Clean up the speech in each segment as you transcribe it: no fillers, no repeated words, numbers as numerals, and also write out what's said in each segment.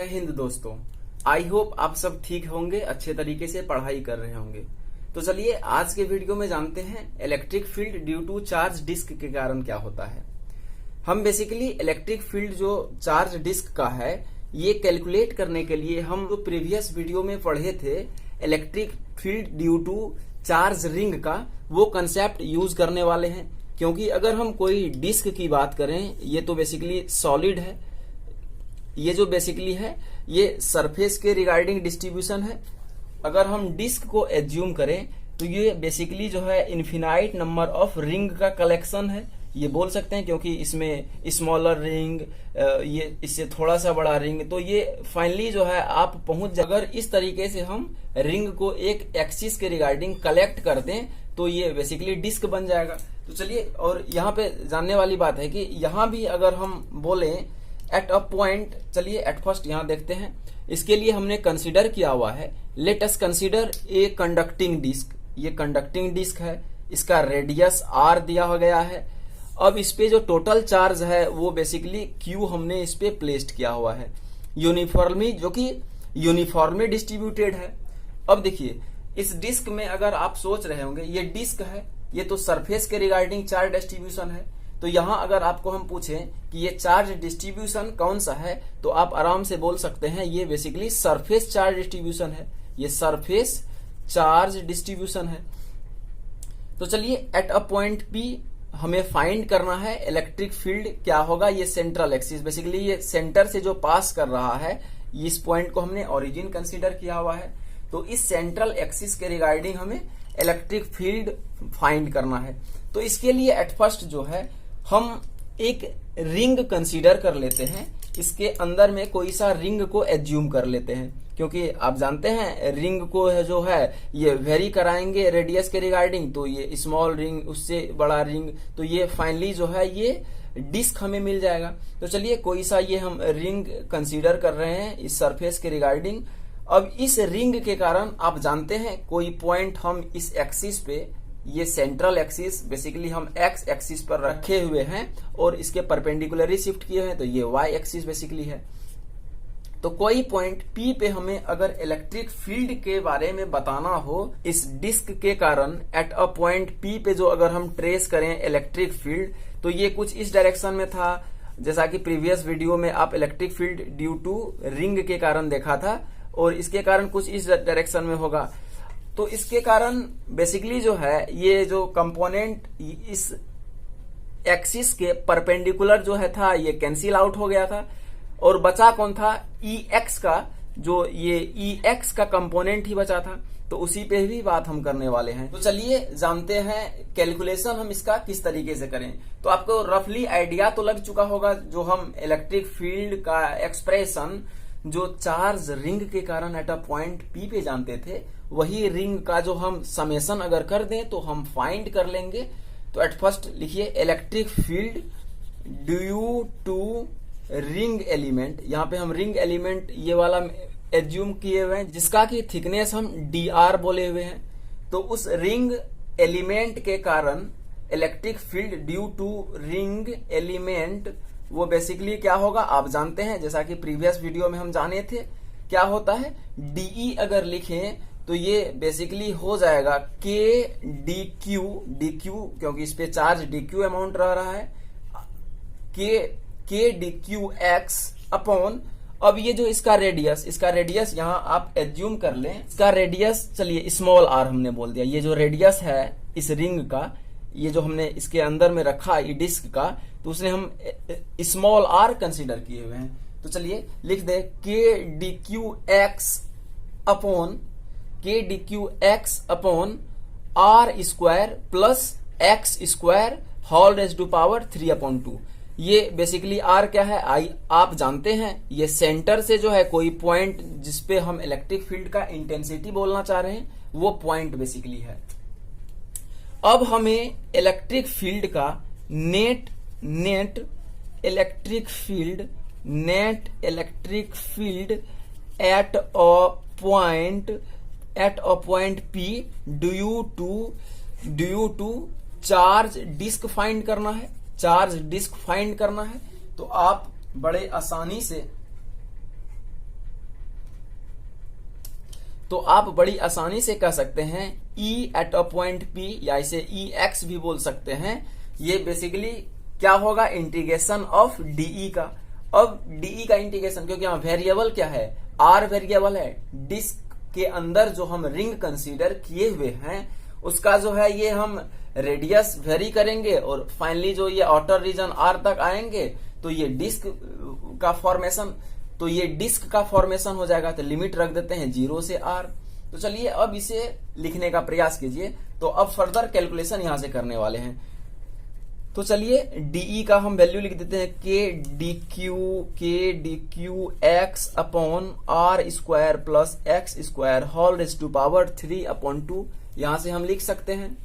जय हिंद दोस्तों। I hope आप सब ठीक होंगे, अच्छे तरीके से पढ़ाई कर रहे होंगे। तो चलिए आज के वीडियो में जानते हैं electric field due to charge disk के कारण क्या होता है। हम बेसिकली इलेक्ट्रिक फील्ड जो चार्ज डिस्क का है ये कैलकुलेट करने के लिए हम जो प्रीवियस वीडियो में पढ़े थे electric field due to charge ring का, वो कंसेप्ट यूज करने वाले हैं। क्योंकि अगर हम कोई डिस्क की बात करें, ये तो बेसिकली सॉलिड है, ये जो बेसिकली है ये सरफेस के रिगार्डिंग डिस्ट्रीब्यूशन है। अगर हम डिस्क को एज्यूम करें तो ये बेसिकली जो है इन्फिनाइट नंबर ऑफ रिंग का कलेक्शन है, ये बोल सकते हैं। क्योंकि इसमें स्मॉलर रिंग, ये इससे थोड़ा सा बड़ा रिंग, तो ये फाइनली जो है आप पहुंच, अगर इस तरीके से हम रिंग को एक एक्सिस के रिगार्डिंग कलेक्ट कर दें तो ये बेसिकली डिस्क बन जाएगा। तो चलिए, और यहाँ पे जानने वाली बात है कि यहाँ भी अगर हम बोलें एट अ पॉइंट, चलिए एट फर्स्ट यहाँ देखते हैं। इसके लिए हमने कंसीडर किया हुआ है, let us consider a conducting disk. ये कंडक्टिंग डिस्क है, इसका रेडियस आर दिया हो गया है। अब इस पे जो टोटल चार्ज है वो बेसिकली क्यू हमने इस पे प्लेस्ड किया हुआ है यूनिफॉर्मली, जो कि यूनिफॉर्मली डिस्ट्रीब्यूटेड है। अब देखिए इस डिस्क में अगर आप सोच रहे होंगे ये डिस्क है, ये तो सरफेस के रिगार्डिंग चार्ज डिस्ट्रीब्यूशन है। तो यहां अगर आपको हम पूछें कि ये चार्ज डिस्ट्रीब्यूशन कौन सा है तो आप आराम से बोल सकते हैं ये बेसिकली सरफेस चार्ज डिस्ट्रीब्यूशन है, ये सरफेस चार्ज डिस्ट्रीब्यूशन है। तो चलिए एट अ पॉइंट पी हमें फाइंड करना है इलेक्ट्रिक फील्ड क्या होगा। ये सेंट्रल एक्सिस, बेसिकली ये सेंटर से जो पास कर रहा है, इस पॉइंट को हमने ओरिजिन कंसीडर किया हुआ है। तो इस सेंट्रल एक्सिस के रिगार्डिंग हमें इलेक्ट्रिक फील्ड फाइंड करना है। तो इसके लिए एट फर्स्ट जो है हम एक रिंग कंसीडर कर लेते हैं, इसके अंदर में कोई सा रिंग को एज्यूम कर लेते हैं। क्योंकि आप जानते हैं रिंग को है जो है ये वेरी कराएंगे रेडियस के रिगार्डिंग, तो ये स्मॉल रिंग, उससे बड़ा रिंग, तो ये फाइनली जो है ये डिस्क हमें मिल जाएगा। तो चलिए कोई सा ये हम रिंग कंसीडर कर रहे हैं इस सरफेस के रिगार्डिंग। अब इस रिंग के कारण आप जानते हैं कोई पॉइंट हम इस एक्सिस पे, ये सेंट्रल एक्सिस बेसिकली हम एक्स एक्सिस पर रखे हुए हैं और इसके परपेंडिकुलरली शिफ्ट किए हैं, तो ये वाई एक्सिस बेसिकली है। तो कोई पॉइंट पी पे हमें अगर इलेक्ट्रिक फील्ड के बारे में बताना हो इस डिस्क के कारण, एट अ पॉइंट पी पे जो अगर हम ट्रेस करें इलेक्ट्रिक फील्ड, तो ये कुछ इस डायरेक्शन में था, जैसा कि प्रीवियस वीडियो में आप electric field due to ring के कारण देखा था, और इसके कारण कुछ इस डायरेक्शन में होगा। तो इसके कारण बेसिकली जो है ये जो कंपोनेंट इस एक्सिस के परपेंडिकुलर जो है था ये कैंसिल आउट हो गया था, और बचा कौन था, ई एक्स का, जो ये ई एक्स का कंपोनेंट ही बचा था। तो उसी पे भी बात हम करने वाले हैं। तो चलिए जानते हैं कैलकुलेशन हम इसका किस तरीके से करें। तो आपको रफली आइडिया तो लग चुका होगा, जो हम इलेक्ट्रिक फील्ड का एक्सप्रेशन जो चार्ज रिंग के कारण एट अ पॉइंट पी पे जानते थे, वही रिंग का जो हम समेशन अगर कर दें तो हम फाइंड कर लेंगे। तो एट फर्स्ट लिखिए electric field due to ring element. यहाँ पे हम रिंग एलिमेंट ये वाला एज्यूम किए हुए हैं, जिसका की थिकनेस हम dr बोले हुए हैं। तो उस रिंग एलिमेंट के कारण electric field due to ring element, वो बेसिकली क्या होगा आप जानते हैं, जैसा कि प्रीवियस वीडियो में हम जाने थे क्या होता है। डीई अगर लिखें तो ये बेसिकली हो जाएगा के डी क्यू, क्योंकि इस पे चार्ज डी क्यू अमाउंट रह रहा है, के डी क्यू एक्स अपॉन, अब ये जो इसका रेडियस यहाँ आप एज्यूम कर लें, इसका रेडियस चलिए स्मॉल आर हमने बोल दिया। ये जो रेडियस है इस रिंग का, ये जो हमने इसके अंदर में रखा ये डिस्क का, तो उसने हम स्मॉल आर कंसीडर किए हुए हैं। तो चलिए लिख दे K D Q X upon R square plus x square whole raised to power 3/2। ये बेसिकली आर क्या है, आप जानते हैं ये सेंटर से जो है कोई पॉइंट जिसपे हम इलेक्ट्रिक फील्ड का इंटेंसिटी बोलना चाह रहे हैं, वो पॉइंट बेसिकली है। अब हमें इलेक्ट्रिक फील्ड का net electric field at a point P due to charge disk find करना है। तो आप बड़े आसानी से तो आप बड़ी आसानी से कह सकते हैं E at a point P, या इसे EX भी बोल सकते हैं। ये बेसिकली क्या होगा, इंटीग्रेशन ऑफ DE का। अब DE का इंटीग्रेशन, क्योंकि यहाँ वेरिएबल क्या है, R वेरिएबल है, डिस्क के अंदर जो हम रिंग कंसीडर किए हुए हैं उसका जो है ये हम रेडियस वेरी करेंगे और फाइनली जो ये आउटर रीजन R तक आएंगे तो ये डिस्क का फॉर्मेशन, तो ये डिस्क का फॉर्मेशन हो जाएगा। तो लिमिट रख देते हैं 0 से R। तो चलिए अब इसे लिखने का प्रयास कीजिए। तो अब फर्दर कैलकुलेशन यहां से करने वाले हैं। तो चलिए DE का हम वैल्यू लिख देते हैं K D Q X upon R square plus x square whole raise to power 3/2। यहां से हम लिख सकते हैं।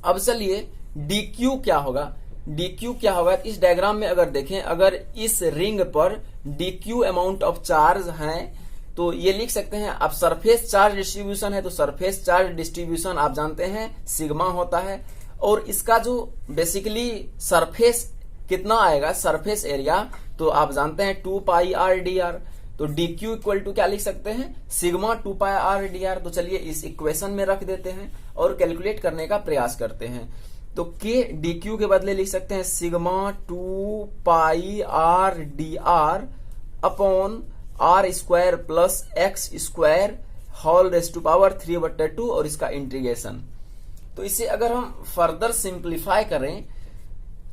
अब चलिए DQ क्या होगा, DQ क्या होगा, इस डायग्राम में अगर देखें, अगर इस रिंग पर DQ अमाउंट ऑफ चार्ज है तो ये लिख सकते हैं। अब सरफेस चार्ज डिस्ट्रीब्यूशन है तो सरफेस चार्ज डिस्ट्रीब्यूशन आप जानते हैं सिग्मा होता है, और इसका जो बेसिकली सरफेस कितना आएगा, सरफेस एरिया, तो आप जानते हैं 2 पाई R dr। तो DQ इक्वल टू क्या लिख सकते हैं, सिग्मा 2 पाई R dr। तो चलिए इस इक्वेशन में रख देते हैं और कैलकुलेट करने का प्रयास करते हैं। तो K DQ के बदले लिख सकते हैं sigma 2 pi R dr upon R square plus x square whole raise to power 3/2 और इसका इंटीग्रेशन। तो इसे अगर हम फर्दर सिंप्लीफाई करें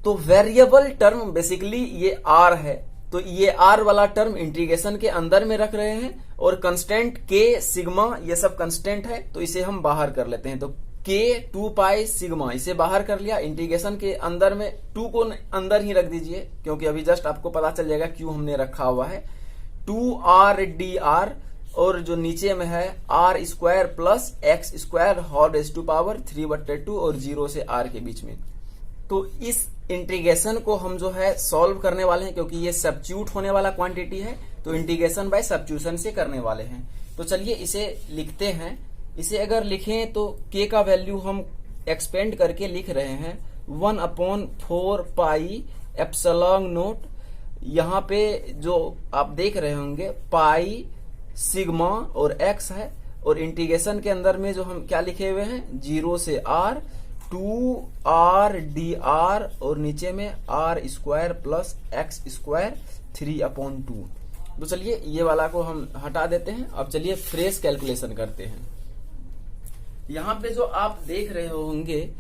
तो वेरिएबल टर्म बेसिकली ये R है, तो ये R वाला टर्म इंटीग्रेशन के अंदर में रख रहे हैं, और कंस्टेंट K सिग्मा ये सब कंस्टेंट है तो इसे हम बाहर कर लेते हैं। तो K 2 पाई सिग्मा इसे बाहर कर लिया, इंटीग्रेशन के अंदर में 2 को अंदर ही रख दीजिए क्योंकि अभी जस्ट आपको पता चल जाएगा क्यों हमने रखा हुआ है। 2R dr और जो नीचे में है R square plus x square whole raise to power 3/2 और 0 से R के बीच में। तो इस इंटीग्रेशन को हम जो है सॉल्व करने वाले हैं, क्योंकि ये सब्स्टिट्यूट होने वाला क्वांटिटी है तो इंटीग्रेशन बाय सब्स्टिट्यूशन से करने वाले हैं। तो चलिए इसे लिखते हैं। इसे अगर लिखें तो K का वैल्यू हम एक्सपेंड करके लिख रहे हैं 1/4 पाई एप्सिलॉन नोट। यहाँ पे जो आप देख रहे होंगे पाई सिग्मा और x है, और इंटीग्रेशन के अंदर में जो हम क्या लिखे हुए हैं 0 से R 2R dr और नीचे में R square plus x square 3/2। तो चलिए ये वाला को हम हटा देते हैं। अब चलिए फ्रेश कैलकुलेशन करते हैं। यहाँ पे जो आप देख रहे होंगे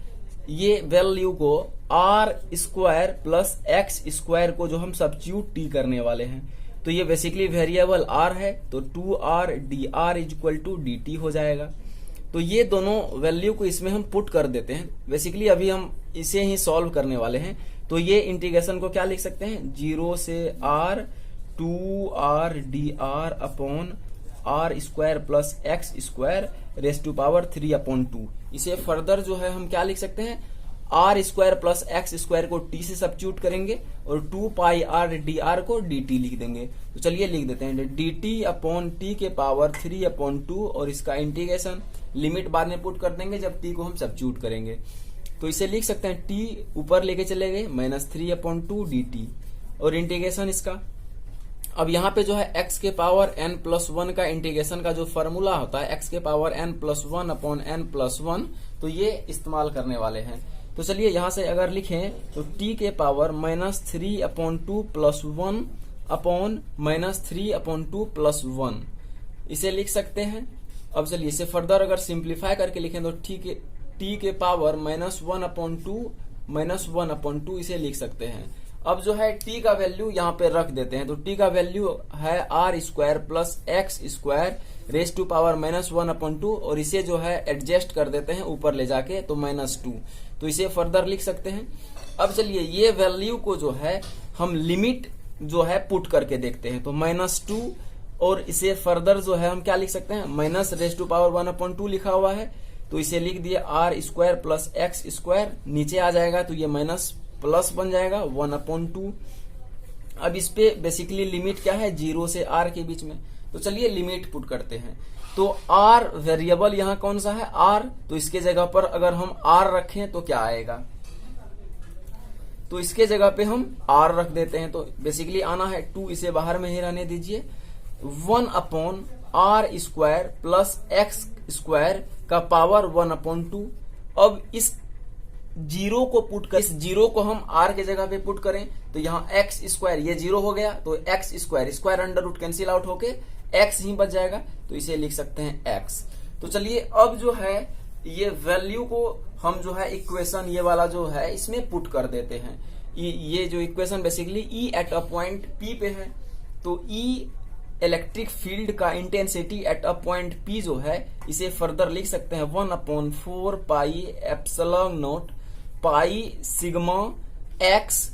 ये वैल्यू को R square plus x square को जो हम सब्स्टिट्यूट T करने वाले हैं, तो ये बेसिकली वेरिएबल R है तो 2R dr equal to dt हो जाएगा। तो ये दोनों वैल्यू को इसमें हम पुट कर देते हैं। बेसिकली अभी हम इसे ही सॉल्व करने वाले हैं। तो ये इंटीग्रेशन को क्या लिख सकते हैं 0 से R 2R dr upon R square plus x square raise to power 3/2। इसे फर्दर जो है हम क्या लिख सकते हैं R square plus x square को T से सब्स्टिट्यूट करेंगे और 2 पाई R dr को dt लिख देंगे। तो चलिए लिख देते हैं dt अपॉन T के पावर 3/2 और इसका इंटीग्रेशन लिमिट बाद में पुट कर देंगे जब T को हम सब्स्टिट्यूट करेंगे। तो इसे लिख सकते हैं T ऊपर लेके चले गए -3/2 dt और इंटीग्रेशन इसका। अब यहाँ पे जो है x के पावर n+1 का इंटीग्रेशन का जो फॉर्मूला होता है x के पावर n+1 अपॉन n+1, तो ये इस्तेमाल करने वाले हैं। तो चलिए यहाँ से अगर लिखें तो t के पावर -3/2 + 1 अपॉन -3/2 + 1 इसे लिख सकते हैं। अब चलिए इसे फर्दर अगर सिंप्लीफाई करके लिखें तो t के पावर -1/2 इसे लिख सकते हैं। अब जो है t का वैल्यू यहाँ पे रख देते हैं। तो t का वैल्यू है R square plus x square raise to power -1/2 और इसे जो है एडजस्ट कर देते हैं ऊपर ले जाके तो -2। तो इसे फर्दर लिख सकते हैं। अब चलिए ये वैल्यू को जो है हम लिमिट जो है पुट करके देखते हैं। तो -2 और इसे फर्दर जो है हम क्या लिख सकते हैं -1/2 लिखा हुआ है तो इसे लिख दिए R square plus x square, नीचे आ जाएगा तो ये माइनस प्लस बन जाएगा 1/2। अब इस पे बेसिकली लिमिट क्या है 0 से R के बीच में। तो चलिए लिमिट पुट करते हैं। तो R वेरिएबल यहाँ कौन सा है R, तो इसके जगह पर अगर हम R रखें तो क्या आएगा, तो इसके जगह पे हम R रख देते हैं। तो बेसिकली आना है 2, इसे बाहर में ही रहने दीजिए 1/, R square plus x square का पावर 1/2। अब इस जीरो को पुट कर, इस जीरो को हम आर के जगह पे पुट करें तो यहाँ एक्स स्क्वायर, ये जीरो हो गया तो X square, square under root cancel out होके एक्स ही बच जाएगा, तो इसे लिख सकते हैं एक्स। तो चलिए अब जो है ये वैल्यू को हम जो है इक्वेशन ये वाला जो है इसमें पुट कर देते हैं। ये जो equation basically E eight a point P पे है, तो ई इलेक्ट्रिक फील्ड का intensity at a point P जो है इसे फर्दर लिख सकते हैं 1/4 pi epsilon not pi sigma x.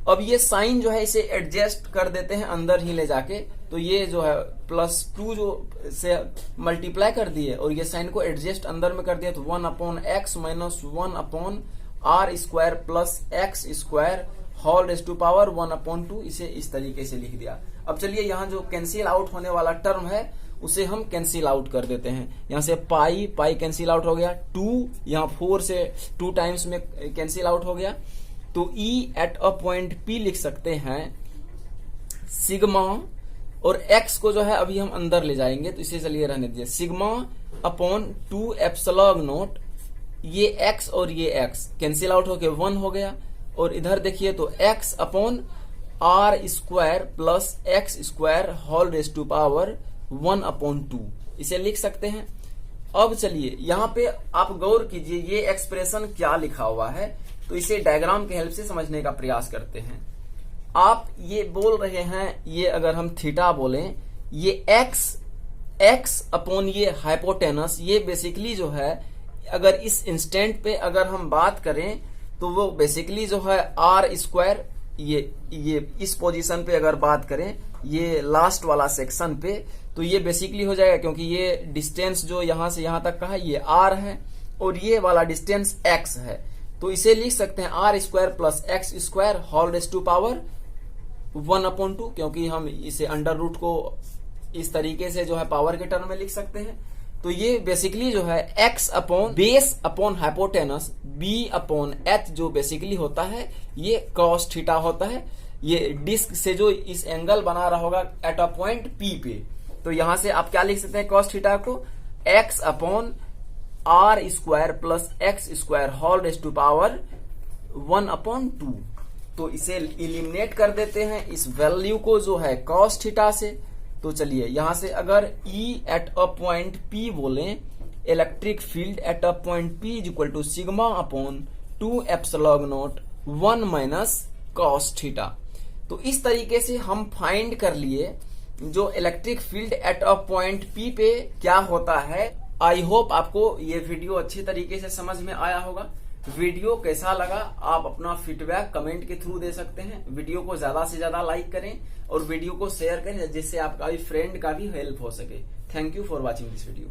अब ये साइन जो है इसे एडजस्ट कर देते हैं अंदर ही ले जाके, तो ये जो है +2 जो से मल्टीप्लाई कर दिए और ये साइन को एडजस्ट अंदर में कर दिया, तो 1/x minus 1/r² plus x square whole raise to power 1/2, इसे इस तरीके से लिख दिया। अब चलिए यहाँ जो कैंसिल आउट होने वाला टर्म है उसे हम कैंसिल आउट कर देते हैं। यहाँ से पाई पाई कैंसिल आउट हो गया, 2 यहाँ 4 से 2 टाइम्स में कैंसिल आउट हो गया, तो ई एट अ पॉइंट पी लिख सकते हैं सिग्मा, और एक्स को जो है अभी हम अंदर ले जाएंगे तो इसे चलिए रहने दीजिए, सिग्मा अपॉन 2 एप्सिलॉन नॉट, ये एक्स और ये एक्स कैंसिल आउट होके 1 हो गया, और इधर देखिए तो X upon R square plus x square whole raise to power 1/2, इसे लिख सकते हैं। अब चलिए यहाँ पे आप गौर कीजिए ये एक्सप्रेशन क्या लिखा हुआ है, तो इसे डायग्राम के हेल्प से समझने का प्रयास करते हैं। आप ये बोल रहे हैं, ये अगर हम थीटा बोलें, ये एक्स अपॉन ये हाइपोटेनस, ये बेसिकली जो है अगर इस इंस्टेंट पे अगर हम बात करें तो वो बेसिकली जो है आर स्क्वायर, ये इस पोजीशन पे अगर बात करें ये लास्ट वाला सेक्शन पे, तो ये बेसिकली हो जाएगा, क्योंकि ये डिस्टेंस जो यहां से यहां तक का है ये आर है और ये वाला डिस्टेंस एक्स है, तो इसे लिख सकते हैं r² plus x square whole raise to power 1/2, क्योंकि हम इसे अंडर रूट को इस तरीके से जो है पावर के टर्म में लिख सकते हैं। तो ये बेसिकली जो है x upon base upon hypotenuse b/h जो बेसिकली होता है ये cos थीटा होता है, ये डिस्क से जो इस एंगल बना रहा होगा एट अ पॉइंट p पे, तो यहां से आप क्या लिख सकते हैं cos थीटा को x upon r² plus x square whole raise to power 1/2, तो इसे इलिमिनेट कर देते हैं इस वैल्यू को जो है cos थीटा से। तो चलिए यहां से अगर E at a point P बोलें, electric field at a point P is equal to sigma upon 2 epsilon naught 1 minus cos थीटा। तो इस तरीके से हम फाइंड कर लिए जो electric field at a point P पे क्या होता है। आई होप आपको ये वीडियो अच्छी तरीके से समझ में आया होगा। वीडियो कैसा लगा आप अपना फीडबैक कमेंट के थ्रू दे सकते हैं। वीडियो को ज्यादा से ज्यादा लाइक करें और वीडियो को शेयर करें जिससे आपका भी फ्रेंड का भी हेल्प हो सके। Thank you for watching this video.